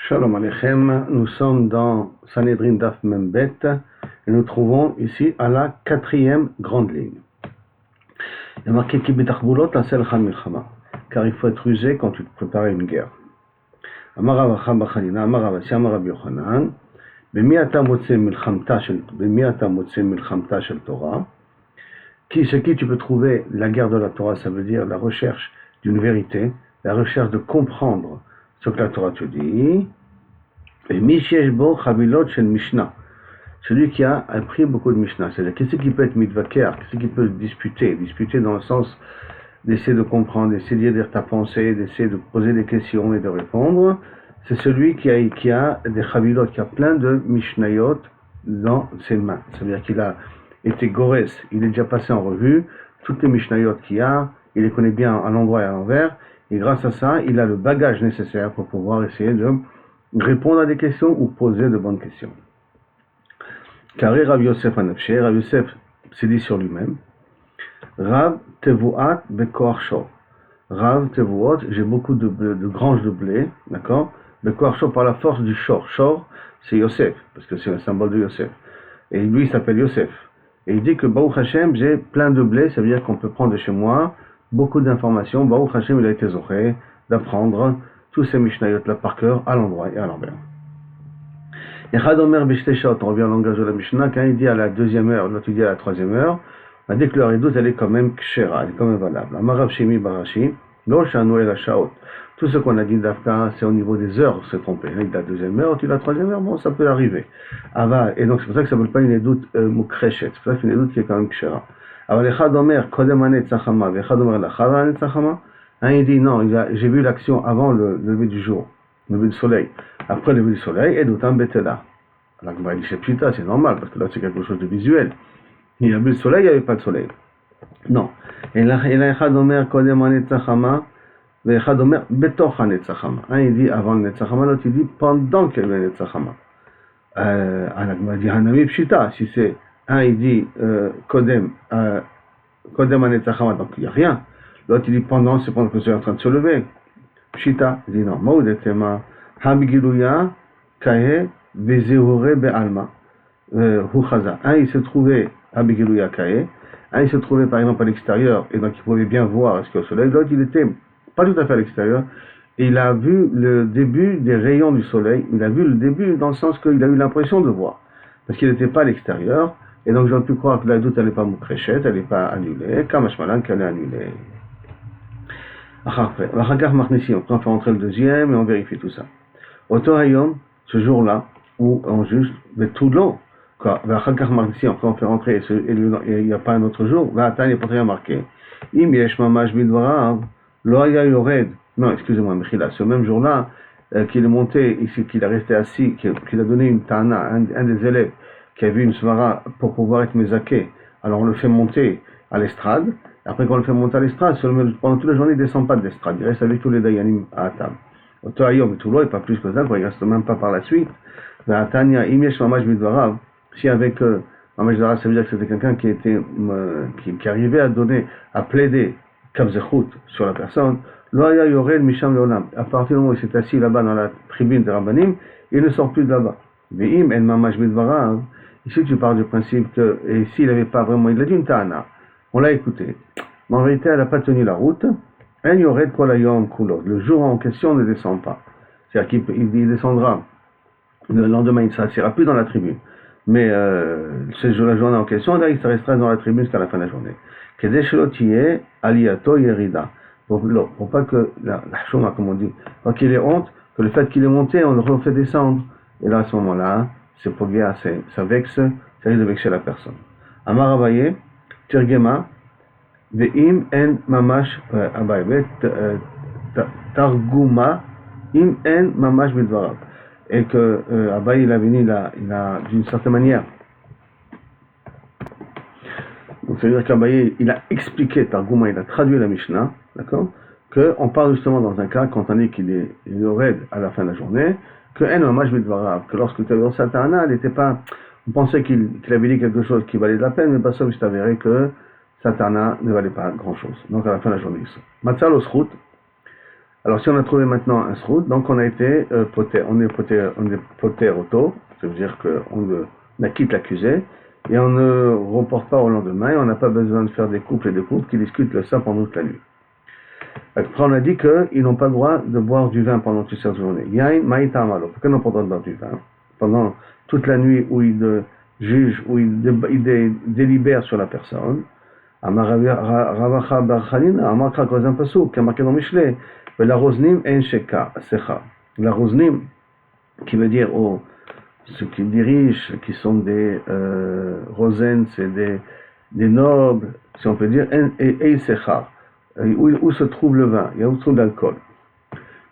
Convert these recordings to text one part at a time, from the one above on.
Shalom Aleichem, nous sommes dans Sanhedrin Daf Membet et nous trouvons ici à la 4e grande ligne. Il y a marqué Ki betachbulot asel chal milchama, car il faut être rusé quand tu te prépares à une guerre. Amarav Acham Bachanina, Amarav Asi, Amarav Yochanan, Bemi ata motze milchamta shel Torah, chez qui tu peux trouver la guerre de la Torah, ça veut dire la recherche d'une vérité, la recherche de comprendre ce que la Torah te dit. Et Mishesh bo chavilot shel Mishnah, celui qui a appris beaucoup de Mishnah, c'est-à-dire qu'est-ce qui peut être mitvaker, qu'est-ce qui peut disputer dans le sens d'essayer de comprendre, d'essayer de dire ta pensée, d'essayer de poser des questions et de répondre. C'est celui qui a des chavilot, qui a plein de Mishnayot dans ses mains. Ça veut dire qu'il a été gores, il est déjà passé en revue toutes les Mishnayot qu'il a, il les connaît bien à l'endroit et à l'envers, et grâce à ça, il a le bagage nécessaire pour pouvoir essayer de répondre à des questions ou poser de bonnes questions. Carré Rav Yosef Anafshe, Rav Yosef s'est dit sur lui-même, Rav Tevuat Bekoar Shor. Rav Tevuot, j'ai beaucoup de granges de blé, d'accord? Bekoar Shor par la force du Shor. Shor, c'est Yosef, parce que c'est un symbole de Yosef. Et lui, il s'appelle Yosef. Et il dit que Baruch Hashem, j'ai plein de blé, ça veut dire qu'on peut prendre de chez moi beaucoup d'informations. Baruch Hashem, il a été zoré d'apprendre tous ces Mishnayot là par cœur, à l'endroit et à l'envers. Echad Omer Bishteshat, on revient au langage de la Mishnah, quand il dit à la 2e heure, l'autre il dit à la 3e heure, on a dit que l'heure et 12, elle est quand même kshera, elle est quand même valable. Amarav Shemi Barashi, Lo Shanu El Hashaot. Tout ce qu'on a dit d'Afka, c'est au niveau des heures, c'est trompé. Il dit la 2e heure, tu dis la 3e heure, bon, ça peut arriver. Ava, et donc c'est pour ça que ça ne s'appelle pas une édoute mukreshet, c'est pour ça que c'est une édoute qui est quand même kshera. Aval Echad Omer Kodem Anet Tzachama, Echad Omer Lachad Anet Tzachama. Il dit non, j'ai vu l'action avant le lever du jour, le lever du soleil. Après le lever du soleil, et d'autant betela. Alors il dit c'est pchita, c'est normal, parce que là c'est quelque chose de visuel. Il y a vu le soleil, il n'y avait pas de soleil. Non. Et là, Echad Omer Kodem Anet Tzachama, Echad Omer Betoch Anet Tzachama. Il dit avant le Netzachama, l'autre il dit pendant qu'il y avait le Netzachama. Alors il dit Hanami pchita, si c'est il dit Kodem Anet Tzachama, donc il n'y a rien. L'autre il dit pendant, c'est pendant que c'est en train de se lever. Pshita, il dit non. Maoudetema, Habigiluya, Kahe, Vezehure Be'alma, Huchaza. Il se trouvait Habigiluya Kahe, il se trouvait par exemple à l'extérieur, et donc il pouvait bien voir ce qu'il y a au soleil. L'autre il était pas tout à fait à l'extérieur, et il a vu le début des rayons du soleil, il a vu le début dans le sens qu'il a eu l'impression de voir, parce qu'il n'était pas à l'extérieur, et donc j'aurais pu croire que la doute elle n'est pas moukréchette, elle n'est pas annulée, Kamashmalan qu'elle est annulée. Après, on peut faire entrer le deuxième et on vérifie tout ça. Oto Hayom, ce jour-là, où on juge de tout l'eau, quoi. Après on fait rentrer et il n'y a pas un autre jour. Il n'est pas très marqué. Im yesh mamash bidvarav, lo haya yored. Non, excusez-moi, Mechila, ce même jour-là, qu'il est monté ici, qu'il est resté assis, qu'il a donné une tana, un des élèves qui a vu une svara pour pouvoir être mezaké. Alors on le fait monter à l'estrade. Après qu'on le fait monter à l'estrade, pendant toute la journée, il ne descend pas de l'estrade. Il reste avec tous les dayanim à table. Oto Hayom et tout l'eau, et pas plus que ça, il ne reste même pas par la suite. Si avec Mamash Bidvarav, ça veut dire que c'était quelqu'un qui arrivait à donner, à plaider Kabzechut sur la personne, Loaya Yorel Misham Leolam. À partir du moment où il s'est assis là-bas dans la tribune des Rabbanim, il ne sort plus de là-bas. Ve'im en Mamash Bidvarav, ici tu parles du principe que, et s'il n'avait pas vraiment, il a dit une ta'ana. On l'a écouté. Mais en réalité, elle n'a pas tenu la route. Le jour en question ne descend pas. C'est-à-dire qu'il descendra le lendemain, il ne s'assiera plus dans la tribune. Mais la journée en question, là, il se restera dans la tribune jusqu'à la fin de la journée. Pour pas que la chouma, comme on dit, pas qu'il ait honte, que le fait qu'il est monté, on le refait descendre. Et là, à ce moment-là, c'est pour bien, ça vexe, ça risque de vexer la personne. Amar Abaye, Tirgema, Ve'im en mamash Abaye, Targuma, im en mamash bidvarav. Et que Abaye, il a venu, il a d'une certaine manière. Donc, c'est-à-dire qu'Abaye, il a expliqué, Targuma, il a traduit la Mishnah, d'accord? Qu'on parle justement dans un cas, quand on dit qu'il est raide à la fin de la journée, que en mamash bidvarav, que lorsque tu avais dans Satana, elle n'était pas. On pensait qu'il avait dit quelque chose qui valait de la peine, mais pas ça, il s'est avéré que Satana ne valait pas grand-chose. Donc à la fin de la journée, Matzal Oschut, Alors si on a trouvé maintenant un srout, donc on a été poter, on est poter auto, ça veut dire qu'on acquitte l'accusé, et on ne reporte pas au lendemain, et on n'a pas besoin de faire des couples et des couples qui discutent ça pendant toute la nuit. Après on a dit qu'ils n'ont pas le droit de boire du vin pendant toute cette journée. Yain maïta amalo, pourquoi ils n'ont pas le droit de boire du vin pendant toute la nuit où ils jugent, où ils délibèrent sur la personne? Amar Ravacha bar Chanina, Amar Krakos un pasuk, qui a marqué dans Mishlei, la rosnim en sheka, secha. La rosnim, qui veut dire ceux qui dirigent, qui sont des rosen, c'est des nobles, si on peut dire, et secha, où se trouve le vin, il y a où se trouve l'alcool.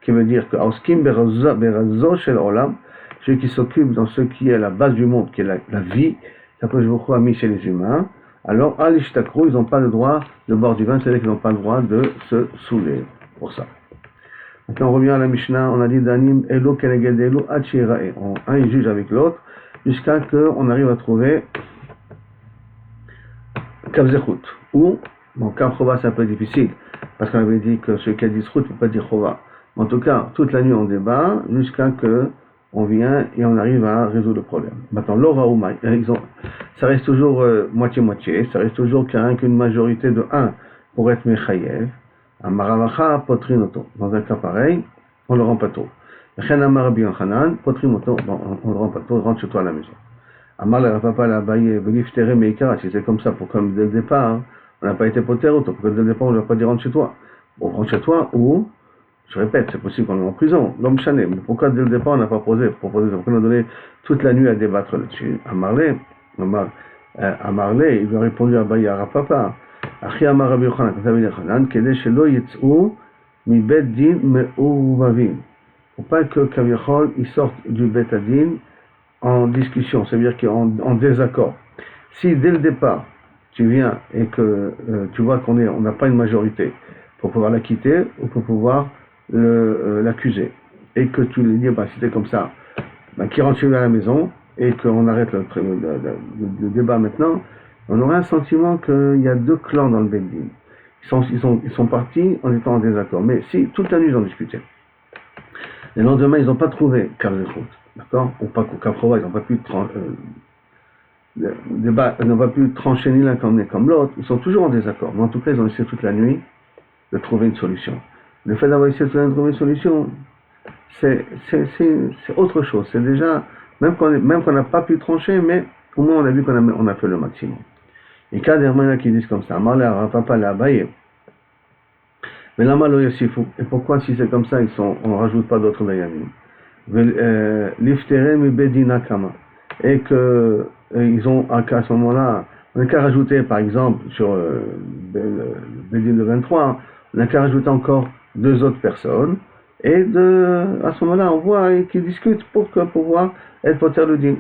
Qui veut dire que Auskim berazo shel olam, celui qui s'occupe dans ce qui est la base du monde, qui est la vie, qu'Akadosh Baruch Hu a mis chez les humains. Alors, à l'ishtakru, ils n'ont pas le droit de boire du vin, c'est-à-dire qu'ils n'ont pas le droit de se saouler pour ça. Maintenant, on revient à la Mishnah, on a dit Danim, Elo Keneged Elo, Achirae. Un, il juge avec l'autre, jusqu'à qu'on arrive à trouver Kavzechut. Ou, bon, Kav Chova, c'est un peu difficile, parce qu'on avait dit que celui qui a dit Zchut ne peut pas dire Chova. En tout cas, toute la nuit, on débat, jusqu'à que on vient et on arrive à résoudre le problème. Maintenant, l'aura ou ça reste toujours moitié-moitié, ça reste toujours qu'il n'y a rien qu'une majorité de 1 pour être Mechayev. Amaravacha potrinoto. Dans un cas pareil, on le rend pas tôt. Chen amarabi yochanan, potrinoto, on le rend pas tôt, rentre chez toi à la maison. Amar le papa l'a baillé, veliftere meikara, si c'est comme ça, pour comme dès le départ, on n'a pas été poteroto, pour que dès le départ, on ne va pas dire rentre chez toi. Bon, rentre chez toi ou, je répète, c'est possible qu'on est en prison, l'homme chané, mais pourquoi dès le départ on n'a pas proposé ça? Pourquoi on a donné toute la nuit à débattre là-dessus? Amarle, il lui a répondu à Baye à Rapapa. Achi Amar Rabbi Yochanan, quand ça veut dire Hanan, Kede Shelo Yitz'u mi Bet Din Me'uvavim. Faut pas que Kavichol ils sortent du Bet Adin en discussion, ça veut dire qu'en désaccord. Si dès le départ tu viens et que tu vois qu'on n'a pas une majorité pour pouvoir l'acquitter ou pour pouvoir l'accuser, et que tu lui dis bah si c'est comme ça, bah, qu'il rentre chez lui à la maison et qu'on arrête le débat maintenant, on aurait un sentiment qu'il y a deux clans dans le Beddin. Ils sont partis en étant en désaccord. Mais si toute la nuit ils ont discuté, le lendemain ils n'ont pas trouvé Kavzechut, d'accord, ou pas Kaprova, ils n'ont pas pu n'ont pas pu trancher ni l'un comme l'autre, ils sont toujours en désaccord. Mais en tout cas, ils ont essayé toute la nuit de trouver une solution. Le fait d'avoir essayé de trouver une solution, c'est autre chose. C'est déjà, même qu'on n'a pas pu trancher, mais au moins on a vu qu'on a fait le maximum. Et cas d'Hermana qui disent comme ça, Marla, Papa, la Abaye. Mais là, Malo Yosifou. Et pourquoi, si c'est comme ça, on ne rajoute pas d'autres Dayamim? L'Ifterem et Bedina Kama. Et que, ils ont, à ce moment-là, on n'a qu'à rajouter, par exemple, sur le Bedin de 23, on n'a qu'à rajouter encore 2 autres personnes. Et à ce moment-là, on voit qu'ils discutent pour pouvoir être poter le din.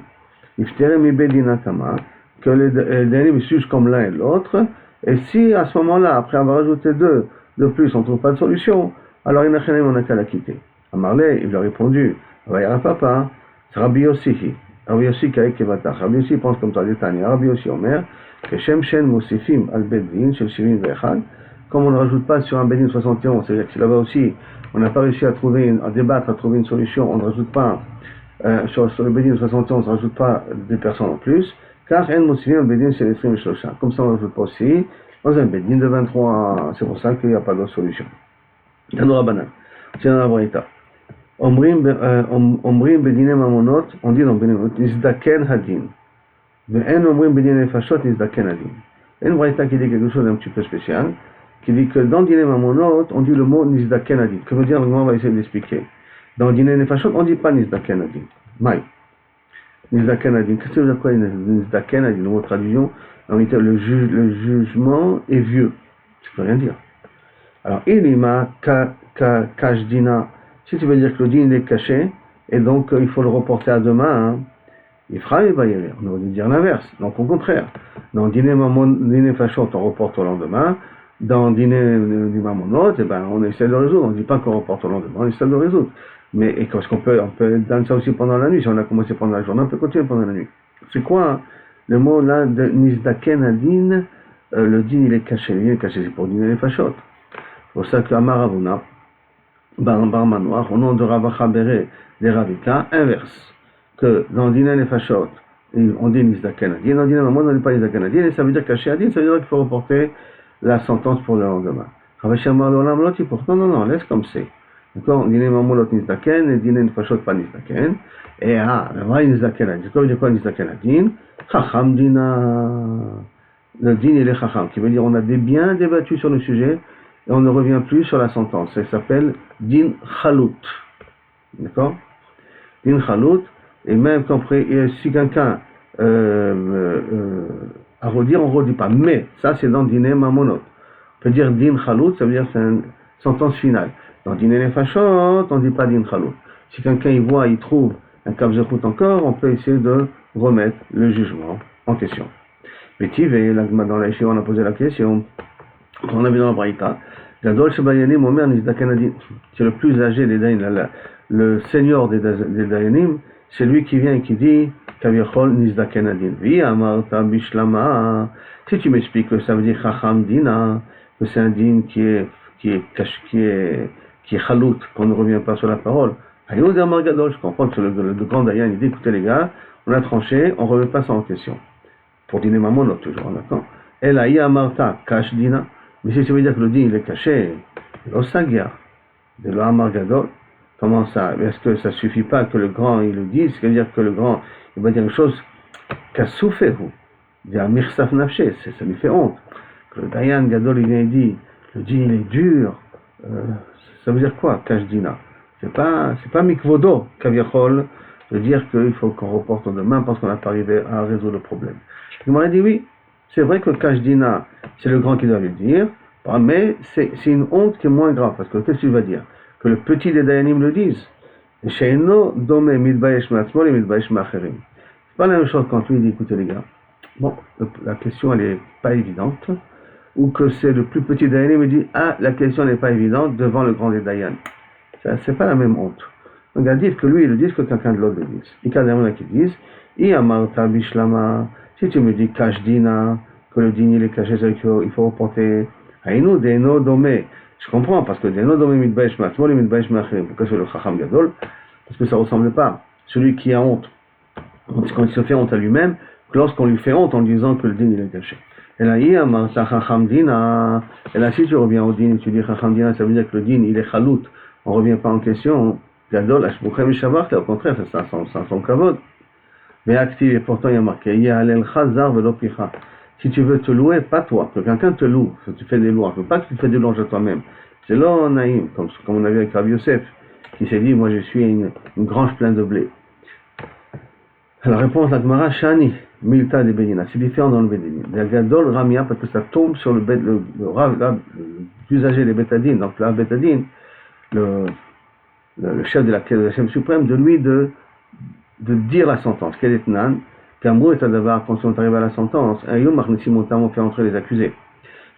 Ifterem et Bedina Kama. Que les derniers jugent comme l'un et l'autre, et si à ce moment-là, après avoir ajouté 2 de plus, on ne trouve pas de solution, alors on n'a qu'à la quitter. Amarle, il lui a répondu, Papa, c'est Rabbi Yossi. Rabbi Yossi Kaïkevatach. Rabbi Yossi pense comme toi, Détania. Rabbi Yossi Omer, que Shem Shen Mosifim al Bedin, Shel Shivim Vechad, comme on ne rajoute pas sur un Bedin 71, c'est-à-dire que si là-bas aussi, on n'a pas réussi à débattre, à trouver une solution, on ne rajoute pas, sur le Bedin 71, on ne rajoute pas des personnes en plus, car en Mosifim al Bedin Shel Shivim Vechad. Comme ça, on ne rajoute pas aussi dans un Bedin de 23, c'est pour ça qu'il n'y a pas d'autre solution. Tanura Banan, c'est dans la Braïta. Omrim bedine mamonot, on dit dans bedine mamonot, nizdaken hadin. Mais en omrim bedine nefashot, nizdaken hadin. Il y a une braïta qui dit quelque chose d'un petit peu spécial, qui dit que dans dine mamonot, on dit le mot nizdaken hadin. Que veut dire, on va essayer de l'expliquer. Dans dine nefashot, on ne dit pas nizdaken hadin. Maï. Nizdaken hadin. Qu'est-ce que veut dire quoi nizdaken hadin? Le mot traduction, en réalité, le jugement est vieux. Ça ne veut rien dire. Alors, ilima kashdina. Si tu veux dire que le din est caché, et donc il faut le reporter à demain, hein, il fera et va y aller. On aurait dû dire l'inverse. Donc au contraire, dans dîner fachot, on reporte au lendemain. Dans dîner du mamonot, eh ben, on essaie de résoudre. On ne dit pas qu'on reporte au lendemain, on essaie de résoudre. Mais parce qu'on peut donner ça aussi pendant la nuit. Si on a commencé pendant la journée, on peut continuer pendant la nuit. C'est quoi hein, le mot là de nizdaken adin? Le din il est caché. Il est caché, c'est pour dîner les fachot. C'est pour ça que Amaravuna, Bar Manoir, au nom de Ravacha Bere des Ravika, inverse, que dans Dina Nefashot, on dit Nizdaken Adin, dans Dina Mamon, on ne dit pas Nizdaken Adin, et ça veut dire cacher Adin, ça veut dire qu'il faut reporter la sentence pour le lendemain. Ravashemar Lolam Lot, non, laisse comme c'est. D'accord, Dina Mamon Lot Nizdaken, et Dina Nefashot pas Nizdaken, et le vrai Nizdaken Adin, ça veut dire quoi Nizdaken Adin? Chacham Dina, le Din il est Chacham, qui veut dire on a bien débattu sur le sujet, et on ne revient plus sur la sentence. Ça s'appelle Din Chalut. D'accord? Din Chalut, et même quand si quelqu'un à redire, on ne redit pas. Mais, ça c'est dans Diné Mamonot. On peut dire Din Chalut, ça veut dire que c'est une sentence finale. Dans Diné Nefashot, on ne dit pas Din Chalut. Si quelqu'un y voit, il trouve un Kavzechut encore, on peut essayer de remettre le jugement en question. Métiv, et dans la Yeshiva, on a posé la question, on a vu dans la Braïta, Gadol Shebayanim Omer Nizdaken Adin. C'est le plus âgé des Dayanim, le seigneur des Dayanim, c'est lui qui vient et qui dit Kaviachol Nizdaken Adin. Vi Amarta Bishlama. Si tu m'expliques que ça veut dire Chacham Dina, que c'est un din qui est chalout, qu'on ne revient pas sur la parole. Ayod Amar Gadol, je comprends que le grand Dayan, il dit écoutez les gars, on a tranché, on ne remet pas ça en question. Pour dîner maman, toujours, d'accord. Elle a Amarta Kash Dina. Mais si ça veut dire que le din il est caché, l'osagia, de l'Amar Gadol, comment ça? Est-ce que ça suffit pas que le grand il le dise? C'est-à-dire que le grand il va dire une chose qu'a souffert, il dit Mirsaf Nafshe, ça lui fait honte. Que le Dayan Gadol il vient et dit le din il est dur, ça veut dire quoi? Kash Dina. C'est pas Mikvodo, Kaviachol, de dire qu'il faut qu'on reporte demain parce qu'on n'a pas arrivé à résoudre le problème. Il m'aurait dit oui. C'est vrai que Kash Dina, c'est le grand qui doit le dire, mais c'est une honte qui est moins grave, parce que qu'est-ce que tu vas dire? Que le petit des Dayanim le dise. Sheino dome midbayesh ma'atzmo et midbayesh ma'acherim. C'est pas la même chose quand lui dit, écoutez les gars, bon, la question elle est pas évidente, ou que c'est le plus petit Dayanim qui dit, la question n'est pas évidente devant le grand des Dayan. C'est pas la même honte. Donc il dit que lui il le dise, que quelqu'un de l'autre le dise. Il y a des gens qui disent, Amarta bishlama. Si tu me dis Kash Dina, que le din il est caché, c'est qu'il faut reporter Haïnou, Deno, Domé. Je comprends, parce que Deno, Domé, Midbaesh, Matzmol et Midbaesh, Machrim. Pourquoi c'est le Chacham Gadol? Parce que ça ne ressemble pas. Celui qui a honte, quand il se fait honte à lui-même, que lorsqu'on lui fait honte en disant que le din il est caché. Et là, il y a Chacham Dina. Et là, si tu reviens au din, tu dis Chacham Dina, ça veut dire que le din il est chalout. On ne revient pas en question. Gadol, Ashbuchem et Shavach, au contraire, c'est son kavod. Mais actif, et pourtant il y a marqué, si tu veux te louer, pas toi, que quelqu'un te loue, que tu fais des louanges, pas que tu fais des louanges à toi-même. C'est là naïm, comme on a vu avec Rabbi Yosef, qui s'est dit, moi je suis une grange pleine de blé. La réponse de la Gemara, Shani, Milta de Bedina, c'est différent dans le Bedin. La Gadol Ramia, parce que ça tombe sur le plus âgé des Betadines, donc la Betadine, le chef de la chaîne suprême, de lui de dire la sentence. Quel est Nan? Kamrou est à d'avoir, quand on arrive à la sentence, un yom marnissimotam, on fait entrer les accusés.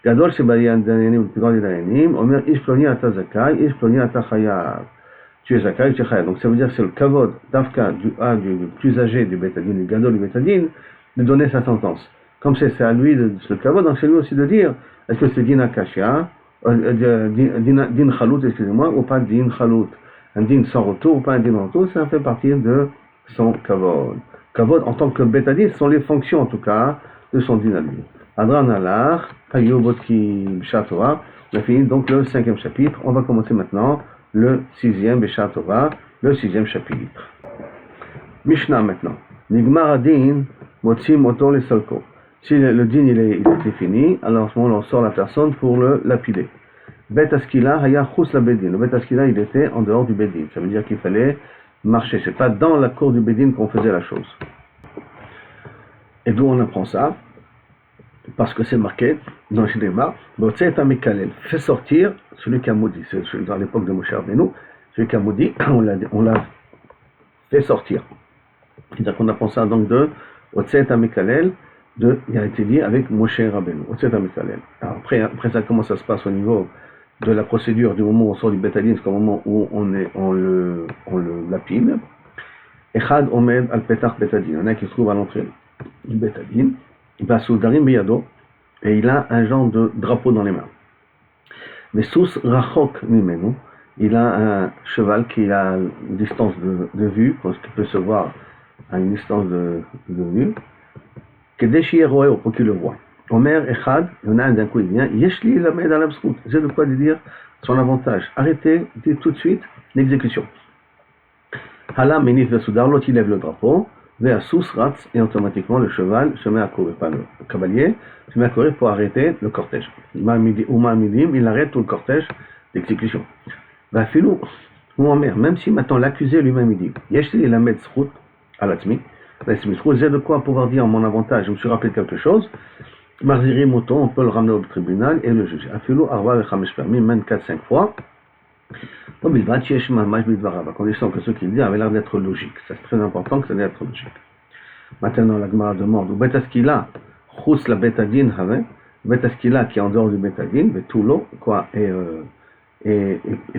Gadol Shebayan Dayanim, le plus grand des Dayanim, Omer Ish Ploni Ata Zakai, Ish Ploni Ata Chayav. Tu es Zakai, tu es Chayav. Donc ça veut dire que c'est le Kavod, Dafka, du plus âgé du Betadine, du Gadol du Betadine, de donner sa sentence. Comme c'est à lui de ce Kavod, donc c'est lui aussi de dire, est-ce que c'est Din Akashia, Din Chalut, excusez-moi, ou pas Din Chalut. Un din sans retour ou pas un din en retour, ça fait partie de son kavod. Kavod, en tant que bétadine, ce sont les fonctions en tout cas de son din à lui. Adran Alar, Payobotki Bishatova, on a fini donc le 5e chapitre. On va commencer maintenant le 6e Bishatova, le 6e chapitre. Mishnah maintenant. Nigmar Adin, Motsim Otor le Salko. Si le din il est fini, alors en ce moment on sort la personne pour le lapider. Bet Askila Haya Chus la Bedin. Le Bet Askila il était en dehors du Bedin. Ça veut dire qu'il fallait marcher. C'est pas dans la cour du Bedin qu'on faisait la chose. Et d'où on apprend ça? Parce que c'est marqué dans le Shidema, Botset Amikalel, fait sortir celui qui a maudit. C'est dans l'époque de Moshe Rabbeinu, celui qui a maudit, on l'a fait sortir. C'est-à-dire qu'on apprend ça donc de Botset Amikalel, il a été dit avec Moshe Rabbeinu. Botset Amikalel. Après ça, comment ça se passe au niveau de la procédure du moment où on sort du bétadine jusqu'au moment où on le lapide. Echad omed al petach bétadine. Il y en a qui se trouve à l'entrée du bétadine. Basoudarim biyado. Et il a un genre de drapeau dans les mains. Mais sous rachok mimenu. il a un cheval qui a une distance de vue, parce qu'il peut se voir à une distance de vue, pour qu'il le voit. Omer Echad, il y en a un d'un coup, il vient, Yeshli la main dans l'abscout. C'est de quoi dire son avantage. Arrêtez, dites tout de suite l'exécution. Hala Menif Vesudar, l'autre il lève le drapeau, Veasus Ratz, et automatiquement le cheval se met à courir, pas le cavalier, se met à courir pour arrêter le cortège. Uma Midim, il arrête tout le cortège d'exécution. Filou, ou Omer, même si maintenant l'accusé lui-même il dit, Yeshli la main Srout, à la Tzmi, j'ai de quoi pouvoir dire mon avantage, je me suis rappelé quelque chose. Marziri Moto, on peut le ramener au tribunal et le juger. Afilou Arva Vechamesh permis, même 4-5 fois. À condition que ce qu'il dit avait l'air d'être logique. C'est très important que ça doit être logique. Maintenant, la Gemara demande, ou Betaskila, Chous la Betadin Have, Betaskila qui est en dehors du Betadin, Betulo, quoi, et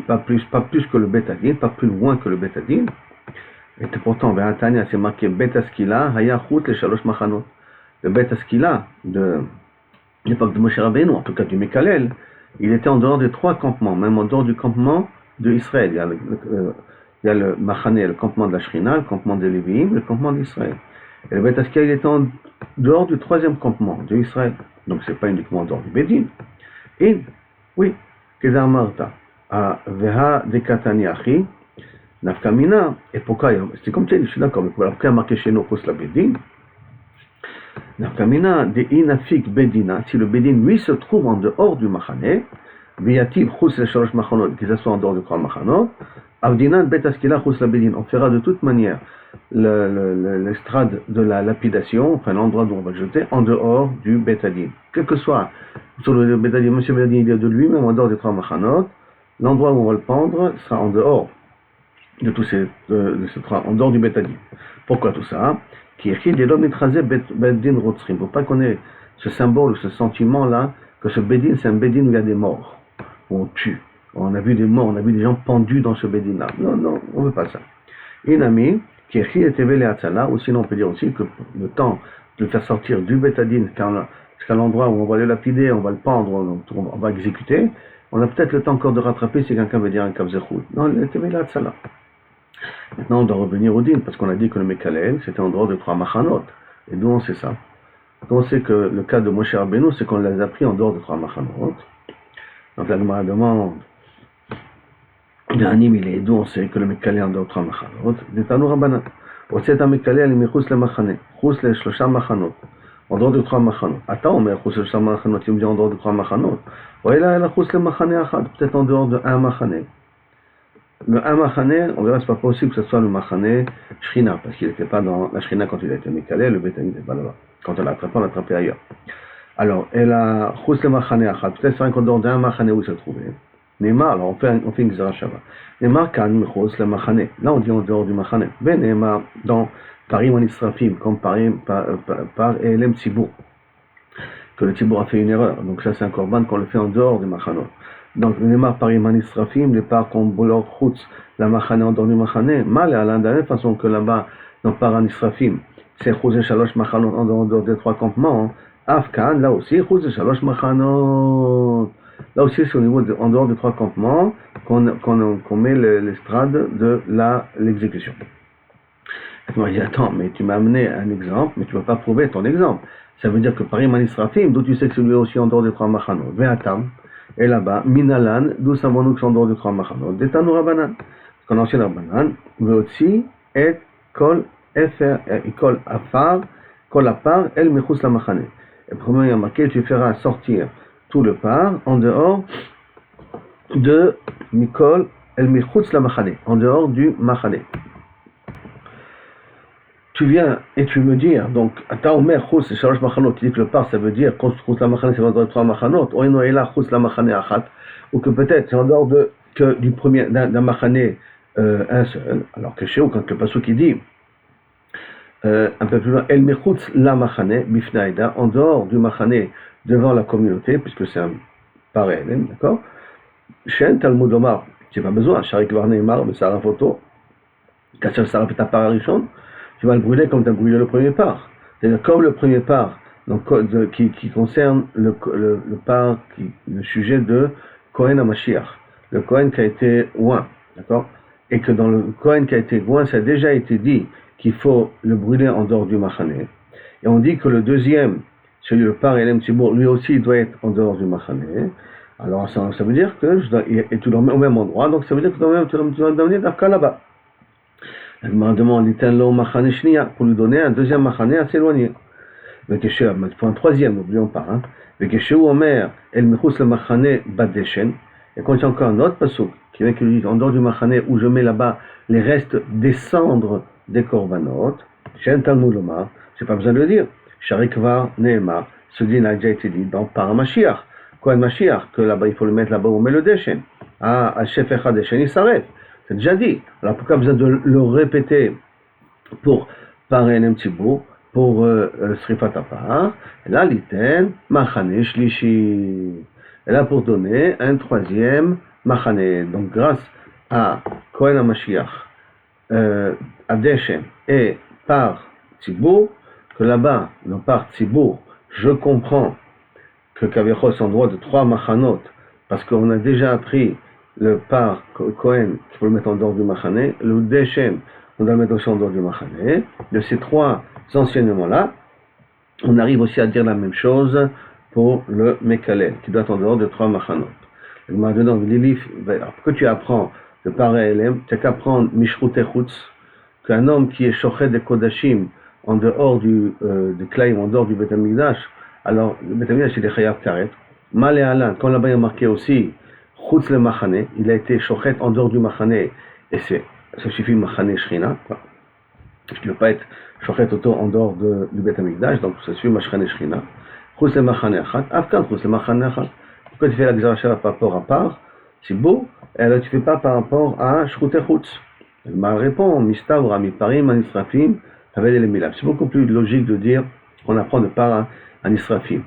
pas plus que le Betadin, pas plus loin que le Betadin. Et pourtant, Be'atania, c'est marqué Betaskila, Haya Chut le Shalosh Machanot. Le Betaskila de l'époque de Moshe Rabbeinu, en tout cas du Mekalel, il était en dehors des 3 campements, même en dehors du campement de Israël. Il y a le Machane, le campement de la Shrina, le campement des Lévi'im, le campement d'Israël. Et le Betaskila, il était en dehors du 3e campement de Israël. Donc c'est pas uniquement en dehors du Bédin. Et, oui, Kedar Marta, Veha Dekatani Achi, Nafkamina, et pourquoi, c'est comme tu dis, je suis d'accord, mais pourquoi il y a marqué chez nous la Bédin? Nafkamina, de Inafik Bedina, si le Bédin, lui, se trouve en dehors du Machane, Viyativ Chus le Shalosh Machanot, qu'il soit en dehors du 3 Machanot, Avdinan Betaskila Chus la Bédin, on fera de toute manière l'estrade de la lapidation, enfin l'endroit où on va le jeter, en dehors du Betadin. Quel que soit, sur le Betadin, M. Betadin, il est de lui-même en dehors des 3 Machanot, l'endroit où on va le pendre sera en dehors de tous ces 3, en dehors du Betadin. Pourquoi tout ça? Qui écrit des hommes étrasés Bedin Rotsrim. Faut pas qu'on ait ce symbole ou ce sentiment-là, que ce Bedin, c'est un Bedin où il y a des morts, où on tue. On a vu des morts, on a vu des gens pendus dans ce Bedin-là. Non, on veut pas ça. Inami, qui écrit et TV Atzala, ou sinon on peut dire aussi que le temps de le faire sortir du Betadin jusqu'à l'endroit où on va le lapider, on va le pendre, on va exécuter, on a peut-être le temps encore de rattraper si quelqu'un veut dire un Kavzechou. Non, le TV Atzala. Maintenant, on doit revenir au din, parce qu'on a dit que le Mekalel, c'était en dehors de 3 Machanot. Et d'où on sait ça? On sait que le cas de Moshe Rabbeinu, c'est qu'on les a pris en dehors de 3 Machanot. Donc la Gemara demande, d'où on sait que le Mekalel est en dehors de 3 Machanot? D'Etanu Rabbanan. On sait un Mekalel, il Chus le Machane, Chus le Shlosha Machanot. En dehors de 3 Machanot. Attends, on met Chus le Shlosha Machanot, il me dit en dehors de 3 Machanot. Ouais, là, la Chus le Machane Achad, peut-être en dehors de 1 Machane. Le un Machane, on verra, c'est pas possible que ce soit le Machane Shrina, parce qu'il n'était pas dans la Shrina quand il a été Mekalel, le Betadin n'était pas là-bas. Quand on l'a attrapé, on l'a attrapé ailleurs. Alors, elle a Chus le Machane Achad, peut-être c'est en dehors d'un Machane où il se trouvait. Neymar, alors on fait une Gzera Shava. Neymar Kan Chus le Machane. Là, on dit en dehors du Machane. Ben Neymar, dans Parim Anisrafim, comme par Elem Tzibour, que le Tzibour a fait une erreur. Donc ça, c'est un korban qu'on le fait en dehors du Machanot. Donc, les marques par Imanisrafim, les parts qu'on boulot chutz, la machane en dehors du machane, mal à la même façon que là-bas, dans par Anisrafim, c'est chouze shalosh machanot en dehors des 3 campements. Afkan, là aussi, chouze shalosh machanot. Là aussi, c'est au niveau en dehors des 3 campements qu'on met l'estrade de l'exécution. On va dire, attends, mais tu m'as amené un exemple, mais tu ne vas pas prouver ton exemple. Ça veut dire que par Imanisrafim, d'où tu sais que celui aussi en dehors des 3 machanot. Ve'atam. Et là-bas, Minalan, d'où savons-nous que sont en dehors de 3 Machanot? D'Etanu Rabbanan. Parce qu'on enseigne Rabbanan, Veotsi, et Kol Afar, Kol Apar, El Mechus la Machane. Et premier, il y a marqué, tu feras sortir tout le par en dehors de Mikol, El Mechus la Machane, en dehors du Machane. Tu viens et tu me dis, donc, Ataomer Chus, Shalosh Machanot, tu dis que le par, ça veut dire, quand Chus la Machane, c'est en dehors de 3 Machanot, ou eno ela Chus la Machane Achat, ou que peut-être c'est en dehors du premier, d'un Machane, un seul, alors que chez vous, quand le Pasuk qui dit, un peu plus loin, El Mechutz la Machane, Bifnaïda, en dehors du Machane, devant la communauté, puisque c'est un pareil, d'accord? Shen Talmud Omar, j'ai pas besoin, Sharik Varneimar, mais ça a la photo, Kassel Sarapeta Pararishon, tu vas le brûler comme tu as brûlé le premier part. C'est-à-dire comme le premier part, donc, qui concerne le part, le sujet de Kohen HaMashiach. le Kohen qui a été oint, d'accord? Et que dans le Kohen qui a été oint, ça a déjà été dit qu'il faut le brûler en dehors du Machané. Et on dit que le deuxième, celui le par Elem Tzibour, lui aussi il doit être en dehors du Machané. Alors ça veut dire que tu le mets au même endroit, donc ça veut dire que tu dois donner d'Afka là-bas. Elle m'a demandé pour lui donner un deuxième Machané à s'éloigner. Pour un troisième, n'oublions pas. Hein. Et quand il y a encore un autre passouk qui vient qui dit en dehors du Machané où je mets là-bas les restes des cendres des korbanot, j'ai pas besoin de le dire. Sharikvar Nehemar, ce din a déjà été dit dans Paramashiach. Quoi le Mashiach, que là-bas il faut le mettre là-bas où on met le Deshen. Ah, à Shefecha Deshen, il s'arrête. C'est déjà dit. Alors pourquoi besoin de le répéter pour Parenem Tzibour, pour Srifat Apar? Et là, l'iten, Machane Shlishi. Et là, pour donner un troisième Machane. Donc, grâce à Kohen HaMashiach, à Deshen et par Tzibour, que là-bas, non par Tzibour, je comprends que Kaviachol c'est en droit de 3 machanot, parce qu'on a déjà appris le par Kohen qu'il faut le mettre en dehors du Machané, le Deshen, on doit le mettre aussi en dehors du Machané. De ces 3 enseignements-là, on arrive aussi à dire la même chose pour le Mekalel, qui doit être en dehors de 3 machanot. Maintenant, pourquoi tu apprends le par Elem? Tu n'as qu'à apprendre Mishrut Echutz, qu'un homme qui est Shochet de Kodashim en dehors du Klaim, en dehors du Beth Amikdash, alors le Beth Amikdash il est Chayav Karet. Malé Alan, quand là-bas il y a marqué aussi Chutz le Machané, il a été Shochet en dehors du Machané, et ça suffit Machané Shrina. Je ne peux pas être Shochet auto en dehors du Beth Amikdash, donc ça suffit Machané Shrina. Chutz le Machané Achat, Afkan Chutz le Machané Achat. Pourquoi tu fais la Gzarachara par rapport à part? C'est beau, et alors tu ne fais pas par rapport à Shrut Echutz. Elle m'a répondu, Mistav Rami Parim Anisrafim, avec les Milav. C'est beaucoup plus logique de dire qu'on apprend de par Anisrafim.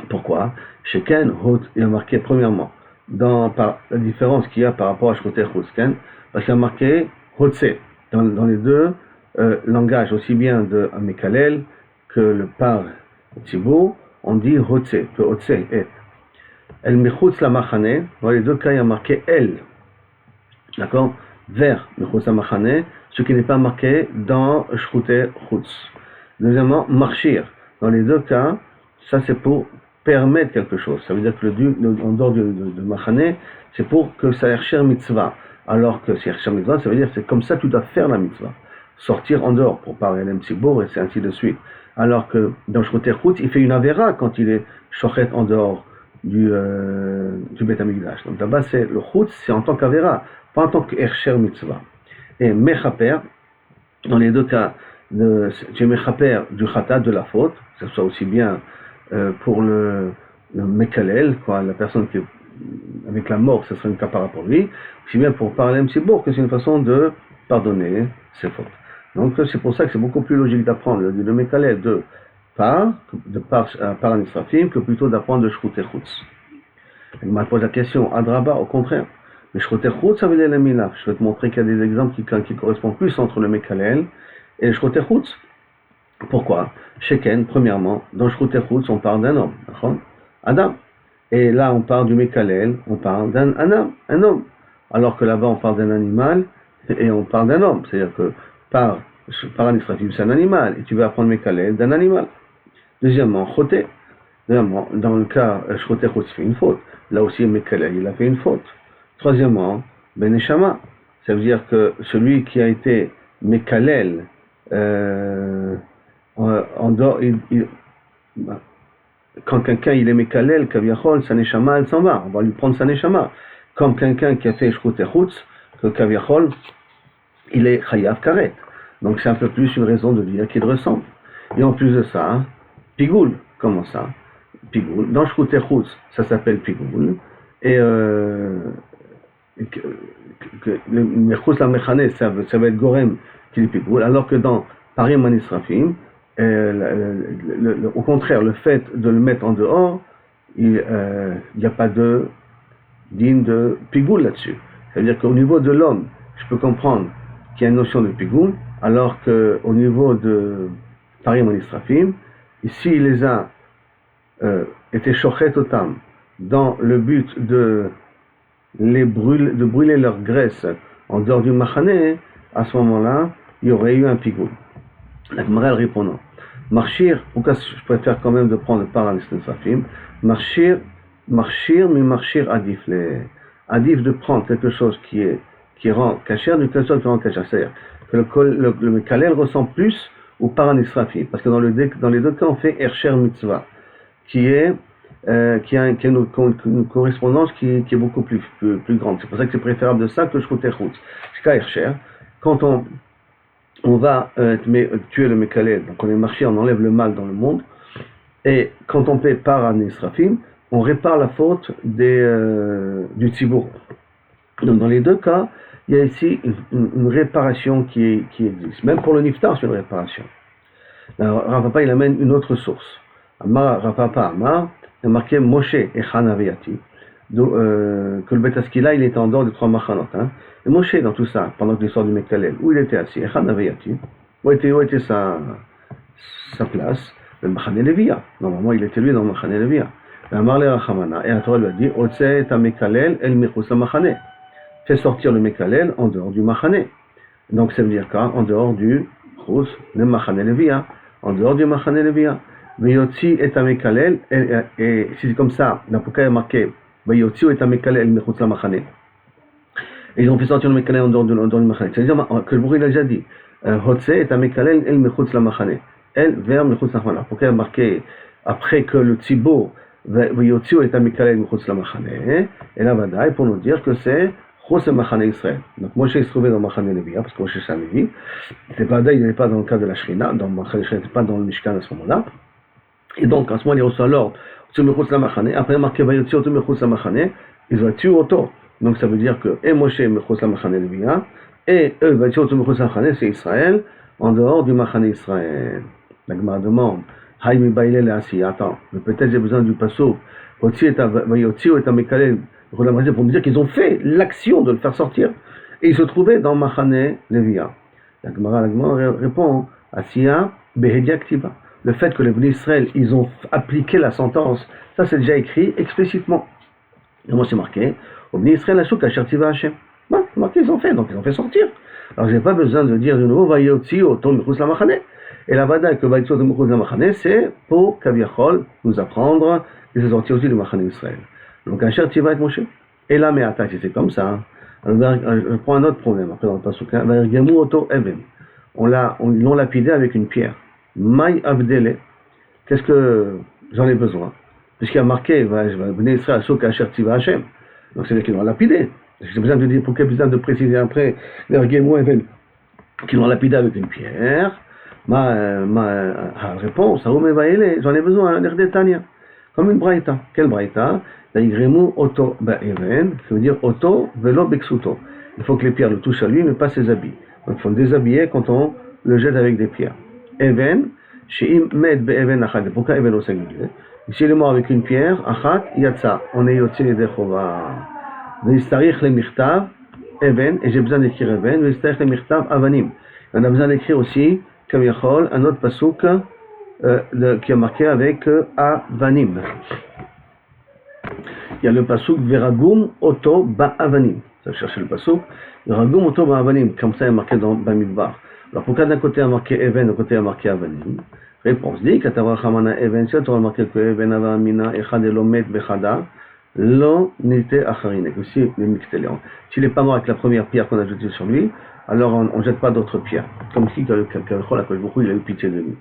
Pourquoi? Chez Ken, il y a marqué premièrement, par la différence qu'il y a par rapport à Shrut Echutz, parce qu'il y a marqué Hotse, dans les deux langages, aussi bien de Mekalel que le par Tzibour, on dit Hotse, que Hotse est. El Mechutz la Machane, dans les deux cas, il y a marqué El. D'accord? Vers Mechutz la Machane, ce qui n'est pas marqué dans Shrut Chutz. Deuxièmement, Marchir. Dans les deux cas, ça c'est pour permettre quelque chose. Ça veut dire que en dehors de Machane, c'est pour que ça Hersher Mitzvah. Alors que si Hersher Mitzvah, ça veut dire que c'est comme ça que tu dois faire la Mitzvah. Sortir en dehors pour parler Elem Tzibour et c'est ainsi de suite. Alors que dans Shrut Chutz, il fait une Avera quand il est Shochet en dehors du Beth Amikdash. Donc là-bas, c'est le Chutz, c'est en tant qu'Avera, pas en tant qu'Hersher Mitzvah. Et Mechaper, dans les deux cas, tu es Mechaper du Chata, de la faute, que ce soit aussi bien pour le Mekalel, quoi, la personne qui est avec la mort, ce serait une capara pour lui, aussi bien pour parler un Tzibour, que c'est une façon de pardonner ses fautes. Donc c'est pour ça que c'est beaucoup plus logique d'apprendre le Mekalel par Anisrafim que plutôt d'apprendre de Shrut Echutz. Elle m'a posé la question, Adraba, au contraire. Mais Shrut Echutz, ça veut dire les Milav. Je vais te montrer qu'il y a des exemples qui correspondent plus entre le Mekalel et le Shrut Echutz. Pourquoi? Sheken, premièrement, dans Shrut Echutz, on parle d'un homme, Adam. Et là, on parle du Mekalel, on parle d'un un homme. Alors que là-bas, on parle d'un animal et on parle d'un homme. C'est-à-dire que par Anisrafim, c'est un animal, et tu veux apprendre Mekalel d'un animal. Deuxièmement, Choté. Deuxièmement, dans le cas Choté Chutz fait une faute. Là aussi, Mekalel, il a fait une faute. Troisièmement, Beneshama. Ça veut dire que celui qui a été Mekalel, en dehors, quand quelqu'un il est Mekalel, Kaviachol, sa Neshama, elle s'en va. On va lui prendre sa Neshama. Comme quelqu'un qui a fait Choté Chutz, que Kaviachol, il est Chayav Karet. Donc c'est un peu plus une raison de dire qu'il ressemble. Et en plus de ça, Pigoul, comment ça? Pigoul. Dans Shrut Echutz, ça s'appelle Pigoul. Et le Mechutz la Mechane, ça va être Gorem qui est Pigoul. Alors que dans Parim Anisrafim, au contraire, le fait de le mettre en dehors, il n'y a pas de digne de Pigoul là-dessus. C'est-à-dire qu'au niveau de l'homme, je peux comprendre qu'il y a une notion de Pigoul, alors qu'au niveau de Parim Anisrafim, ici il les a été Shochet Otam dans le but de de brûler leur graisse en dehors du Machané, à ce moment-là, il y aurait eu un pigoul. La Gemara répond non. Marchir, pourquoi je préfère quand même de prendre le par Nisrafim? Marchir, mais marchir adif. Adif de prendre quelque chose qui rend cachère de quelque chose qui rend cachère. C'est-à-dire que le Mekalel ressemble plus au par Nisrafim. Parce que dans les deux cas, on fait Ercher Mitzvah, qui a une correspondance qui est beaucoup plus grande. C'est pour ça que c'est préférable de ça que le Shkouter Chutz. Jusqu'à Ercher, quand on va tuer le Mekalel, donc on est marché, on enlève le mal dans le monde, et quand on paie par Anisrafim, on répare la faute du Tzibour. Donc dans les deux cas, il y a ici une réparation qui existe. Même pour le Niftar, c'est une réparation. Rav Papa, il amène une autre source. Rav Papa Amar, il a marqué Moshe et Chanaveyati, que le Betaskila, il était en dehors des 3 machanot. Et Moshe, dans tout ça, pendant l'histoire du Mekalel, où il était assis, et Chanaveyati, où était sa place, le Machané Levia. Normalement, il était lui dans le Machané Levia. Et la Torah lui a dit, Otse ta Mekalel el Mechus la Machané. Fais sortir le Mekalel en dehors du Machané. Donc ça veut dire quoi? En dehors du Chus, le Machané Levia. En dehors du Machané Levia. Veyotzi et ta Mekalel, et si c'est comme ça, dans pourquoi il y a marqué, Veyotzi et ta Mekalel el Mechus la Machané. Et ils ont fait sortir le Mekalel en dehors du Machané. C'est-à-dire que le Bourri l'a déjà dit, Hotse et ta Mekalel el Mechus la Machané. El vers Mechus la Machané. Pourquoi il y a marqué, après que le Tzibour, Veyotzi et ta Mekalel Mechus la Machané, et là, Vadaï, pour nous dire que c'est Chos Machané Israël. Donc Moshe se trouvait dans Machané Levia, parce que Moshe c'est un Lévi. Il n'était pas dans le cas de la Shrina, dans Machané Israël, il n'était pas dans le Mishkan à ce moment-là. Et donc, à ce moment-là, il reçoit l'ordre, Tzumechutz la Machané. Après, il y a marqué Vayotzi Tzumechutz la Machané, ils ont tué auto. Donc ça veut dire que, et Moshe Mechutz la Machané Levia, et eux, Vayotzi Tzumechutz la Machané, c'est Israël, en dehors du Machané Israël. La Gemara demande, Haïmi Baïlé le Asi, attends, mais peut-être j'ai besoin du passo, Vayotzi et Mekalel, pour me dire qu'ils ont fait l'action de le faire sortir. Et ils se trouvaient dans Machané Levia. La Gemara répond, Asiya Behedia Ktiba. Le fait que les Bnei Israël, ils ont appliqué la sentence, ça c'est déjà écrit explicitement. Et moi c'est marqué, au Bnei Israël, la souk Asher Tiva Hashem. C'est marqué, ils ont fait, donc ils ont fait sortir. Alors j'ai pas besoin de dire de nouveau, Vayotzi Otom Mechutz la Machané. Et la vada que Vayotzi Otom Mechutz la Machané, c'est pour Kaviachol nous apprendre qu'ils sont sortis aussi du Machané Israël. Donc Asher Tiva avec Moshe. Et là, mais attends, si c'est comme ça, alors, je prends un autre problème après dans le pasuk. Vayergemu Oto Even. Ils l'ont lapidé avec une pierre. Maï Abdele, qu'est-ce que j'en ai besoin? Puisqu'il y a marqué, Bnei Israël, Souk Asher Tiva Hashem. Donc c'est-à-dire qu'ils l'ont lapidé. J'ai besoin de dire, pour qu'il y ait besoin de préciser après, Vergemo Even, qu'ils l'ont lapidé avec une pierre. Ma réponse, j'en ai besoin, l'air d'Etania. Comme une braïta. Quelle braïta? Vayergemu Oto Even, ça veut dire Oto Velo Beksuto. Il faut que les pierres le touchent à lui, mais pas ses habits. Donc il faut le déshabiller quand on le jette avec des pierres. Even, Sheim Med Be'even Achat. Pourquoi Even au singulier? Ici il est mort avec une pierre, Achat, Yatsa. On est Yotzi Nedechova. Veistarich le Mirtav, Even, et j'ai besoin d'écrire Even, Veistarich le Mirtav, Avanim. On a besoin d'écrire aussi, comme Yachol, un autre pasouk qui est marqué avec Avanim. Il y a le pasouk Veragum Oto Ba'avanim. Ça cherche le pasouk. Veragum Oto Ba'avanim, comme ça il est marqué dans Bamidbar. Alors pourquoi d'un côté il y a marqué Even, d'un côté il y a marqué Avanim? Réponse dit, Katavra Chamana Even, si tu as remarqué que Even Avamina Echad Elomet Bechada, Lo Nite Acharine, aussi le mixtéléon. S'il n'est pas mort avec la première pierre qu'on a jetée sur lui, alors on ne jette pas d'autres pierres. Comme si il a eu pitié de lui.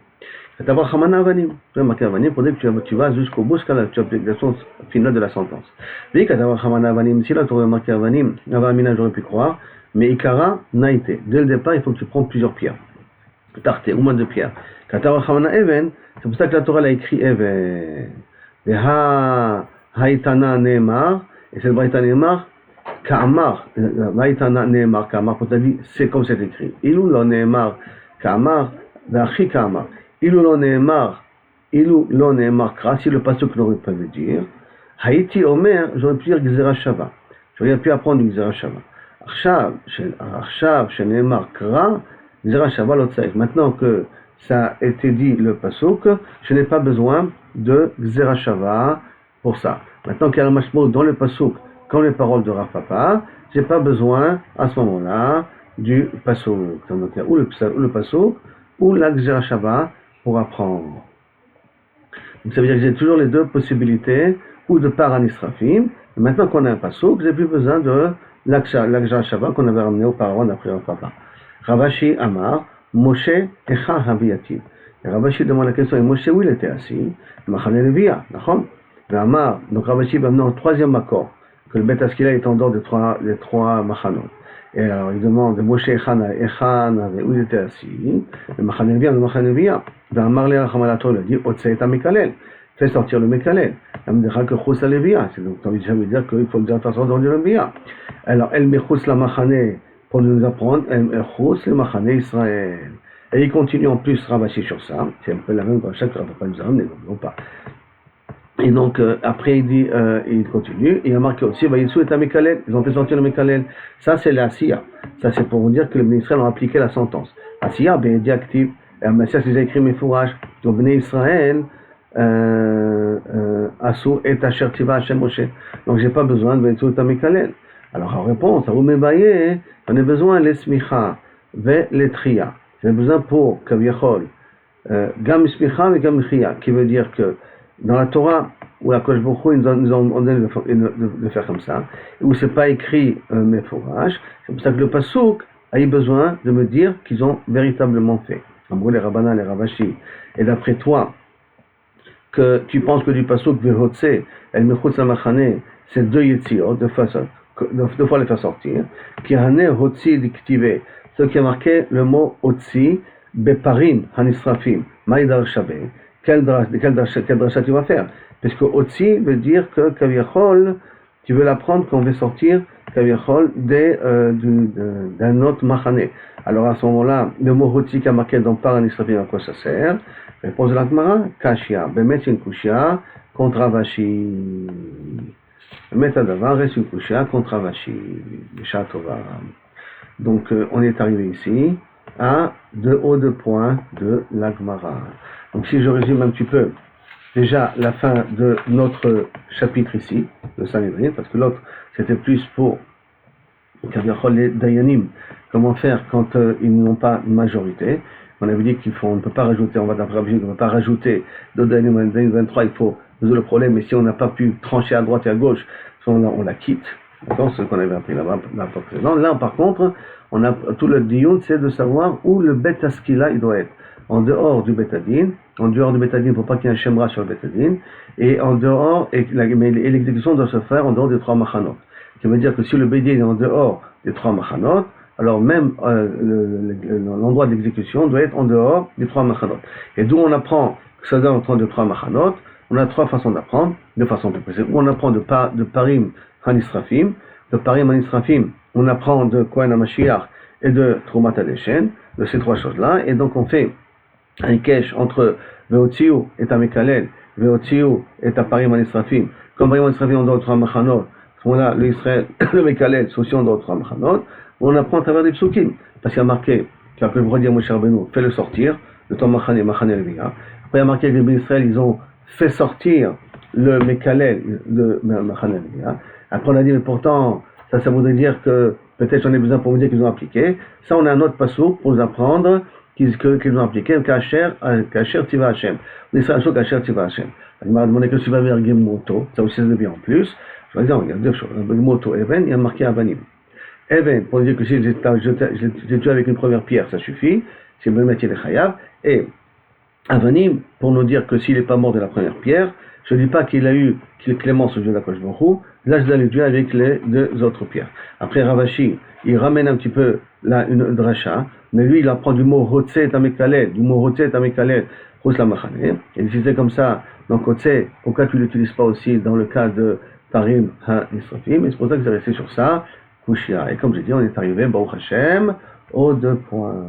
Katavra Chamana Avanim, tu as marqué Avanim pour dire que tu vas jusqu'au bout, jusqu'à l'application finale de la sentence. Dit Katavra Chamana Avanim, si là tu aurais marqué Avanim, Avamina j'aurais pu croire. Mais Ikara, Naïté. Dès le départ, il faut que tu prennes plusieurs pierres. Tarté, au moins 2 pierres. Katara Chamana Even, c'est pour ça que la Torah a écrit Even. Et Haïtana Neemar, et cette Braïta Neemar, Ka'amar. Haïtana Neemar, Ka'amar, pour te dire, c'est comme c'est écrit. Ilou lo Neemar, Ka'amar, Vachi Ka'amar. Ilou lo Neemar, Kra, si le pasuk l'aurait pas veut dire. Haïti Omer, j'aurais pu dire Gzera Shava. J'aurais pu apprendre Gzera Shava. Shenemar Kra, Zera Shava Lotzaïk. Maintenant que ça a été dit le pasuk, je n'ai pas besoin de Zera Shava pour ça. Maintenant qu'il y a un mashmo dans le pasuk comme les paroles de Rav Papa, j'ai pas besoin à ce moment-là du passouk. Donc il y a ou le passouk ou la Gzera Shabbat pour apprendre. Donc ça veut dire que j'ai toujours les deux possibilités, ou de par un Israfim. Et maintenant qu'on a un passouk, j'ai plus besoin de la Gzera Shabbat qu'on avait ramené auparavant d'après Rav Papa. Ravashi Amar, Moshe Echa Haviyati. Et Ravashi demande la question, et Moshe où il était assis? Machane Levia, d'accord? Et Amar, donc Ravashi va amener en troisième accord, que le Bet Askila est en dehors des trois machanot. Et alors il demande, Moshe Echan, où il était assis? Le Machane Levia, le Machane Levia. Et Amar le Rachamalato, il a dit, Otse et Mikalel. Fais sortir le Mekalel. Il me dira que Chous la Levia. C'est donc, ça veut dire qu'il faut déjà faire sortir le Levia. Alors, El Mechous la Machane, pour nous apprendre, El Chous le Machane Israël. Et il continue en plus Ravashi sur ça. C'est un peu la même que chaque Rav Papa nous a ramené, non pas. Et donc, après, il dit, il continue, il a marqué aussi, Vaïtsou et Mekalel, ils ont fait sortir le Mekalel. Ça, c'est la Asiya. Ça, c'est pour vous dire que les Bnei Israël ont appliqué la sentence. Asiya, ben, dit actif. Mais ça, c'est déjà écrit mes fourrages. Donc, Bnei Israël, Asou et Asher Tiva Hashem Moshe. Donc, j'ai pas besoin de Vaïtsou et Mekalel. Alors, en réponse, à vous m'ébaillez, on a besoin les Smicha, ve les Tria. J'ai besoin pour Kaviachol, Gam Smicha et Gam Tria, qui veut dire que dans la Torah, où la Kosh Baruch Hu nous ont donné de faire comme ça, où c'est pas écrit mes fourrages, c'est pour ça que le Passouk a eu besoin de me dire qu'ils ont véritablement fait. En gros, les Rabbanan, les Ravashi. Et d'après toi, que tu penses que du Passouk, Vehotse, El Mechutz Amachane, c'est deux Yetziot, deux fois les faire sortir, qui hane Hotzi diktive, ce qui a marqué le mot Hotzi, Beparim, Hanisrafim, Maïdar Shabé. Quel drachat tu vas faire? Parce que Otsi veut dire que Kaviachol, tu veux l'apprendre qu'on veut sortir Kaviachol d'un autre Machane. Alors à ce moment-là, le mot Otsi qui a marqué dans Par un Israël, à quoi ça sert? Réponse de l'Agmara, Kashia, Bemet une Kushia contre Avashi. Bemet Adavar reste une Kushia contre Avashi. Shatova. Donc on est arrivé ici à deux hauts de points de l'Agmara. Donc si je résume un petit peu, déjà la fin de notre chapitre ici, le Sanhedrin, parce que l'autre c'était plus pour les Dayanim, comment faire quand ils n'ont pas de majorité. On avait dit on ne peut pas rajouter, on va d'après on ne peut pas rajouter de Dayanim 23, il faut résoudre le problème, mais si on n'a pas pu trancher à droite et à gauche, on la quitte. D'accord, ce qu'on avait appris là-bas précédent. Là, par contre, on a tout le diyun, c'est de savoir où le Bet Askila il doit être. En dehors du Betadin, pour pas qu'il y ait un Shemra sur le Betadin, et en dehors, et l'exécution doit se faire en dehors des trois Machanot. Ça veut dire que si le Bedin est en dehors des trois Machanot, alors même l'endroit de l'exécution doit être en dehors des trois Machanot. Et d'où on apprend que ça doit être entre les trois Machanot, on a trois façons d'apprendre, de façon plus précise. Où on apprend de Parim Hanisrafim, de Parim Hanisrafim, on apprend de Kohen HaMashiach et de Trumat HaDeshen, de ces trois choses-là, et donc on fait un kesh entre Veotziu et Amekalel, Veotziu et Parim Hanisrafim. Comme Parim Hanisrafim en dehors de trois Machanot, on a l'Israël, le Mekalel, c'est aussi en dehors de trois Machanot, on apprend à travers des psukim, parce qu'il y a marqué, qu'après le dire Moshe Rabbeinu, fais-le sortir, le temps Machane Levia. Après il y a marqué que les Israël, ils ont fait sortir le Mekalel de Machane Levia. Après on a dit, mais pourtant, ça voudrait dire que peut-être j'en ai besoin pour vous dire qu'ils ont appliqué. Ça, on a un autre passage pour nous apprendre qu'ils ont appliqué, Kacher Tiva Hashem. On dit ça, Kacher Tiva Hashem. Il m'a demandé que tu vas vers Gemoto, ça aussi c'est bien en plus. Je vais dire, il y a deux choses. Gemoto, Even, il y a marqué Avanim. Even, pour dire que si j'ai tué avec une première pierre, ça suffit. Si je me mettre les Chayav. Et Avanim, pour nous dire que s'il n'est pas mort de la première pierre, je ne dis pas qu'il a eu clémence au Dieu de la Kosh Baruch Hu, là je dois le tuer avec les deux autres pierres. Après Ravashi, il ramène un petit peu une dracha, mais lui il apprend du mot Hotse et Amekalel, Chous la Machane, et si c'est comme ça, donc Hotse, pourquoi tu ne l'utilises pas aussi dans le cas de Parim HaNisrafim, et c'est pour ça que j'ai resté sur ça, Kushia. Et comme j'ai dit, on est arrivé, Baruch Hashem, aux deux points.